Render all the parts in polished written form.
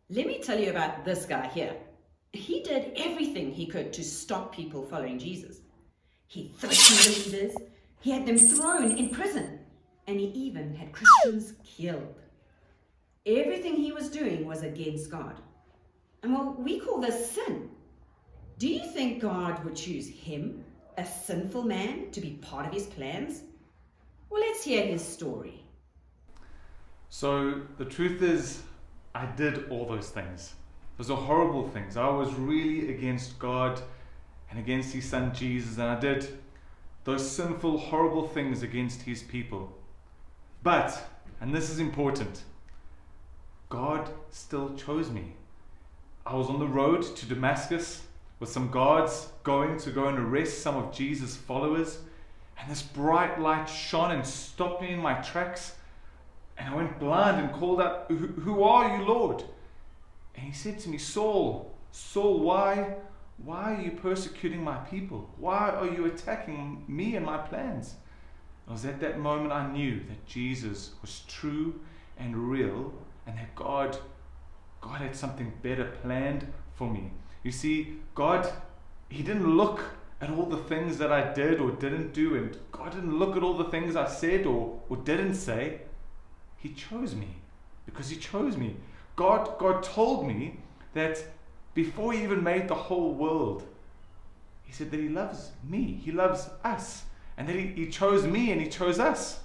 Let me tell you about this guy here. He did everything he could to stop people following Jesus. He threatened the leaders, he had them thrown in prison, and he even had Christians killed. Everything he was doing was against God. And well, we call this sin. Do you think God would choose him, a sinful man, to be part of his plans? Well, let's hear his story. So the truth is, I did all those things. Those are horrible things. I was really against God and against his son Jesus, and I did those sinful, horrible things against his people. But, and this is important, God still chose me. I was on the road to Damascus with some guards going to go and arrest some of Jesus' followers, and this bright light shone and stopped me in my tracks, and I went blind and called out, "Who are you, Lord?" And he said to me, "Saul, Saul, why are you persecuting my people? Why are you attacking me and my plans?" It was at that moment I knew that Jesus was true and real, and that God had something better planned for me. You see, God, he didn't look at all the things that I did or didn't do, and God didn't look at all the things I said or didn't say. He chose me because he chose me. God told me that before he even made the whole world, he said that he loves me, he loves us, and that he chose me and he chose us.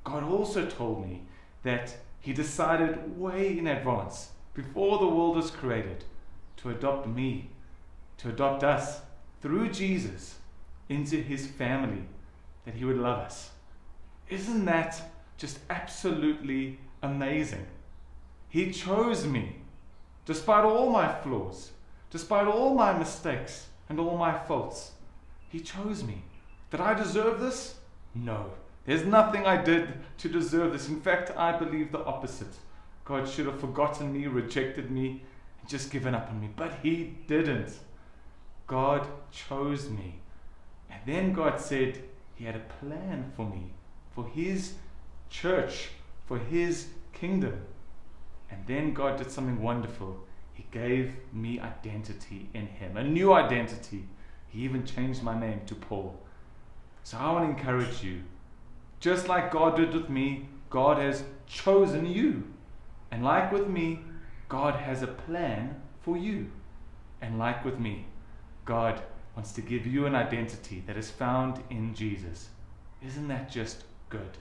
God also told me that he decided way in advance, before the world was created, to adopt me, to adopt us through Jesus into his family, that he would love us. Isn't that just absolutely amazing? He chose me, despite all my flaws, despite all my mistakes and all my faults. He chose me. Did I deserve this? No. There's nothing I did to deserve this. In fact, I believe the opposite. God should have forgotten me, rejected me, and just given up on me. But he didn't. God chose me. And then God said he had a plan for me, for his church, for his kingdom. And then God did something wonderful. He gave me identity in him, a new identity. He even changed my name to Paul. So I want to encourage you. Just like God did with me, God has chosen you. And like with me, God has a plan for you. And like with me, God wants to give you an identity that is found in Jesus. Isn't that just good?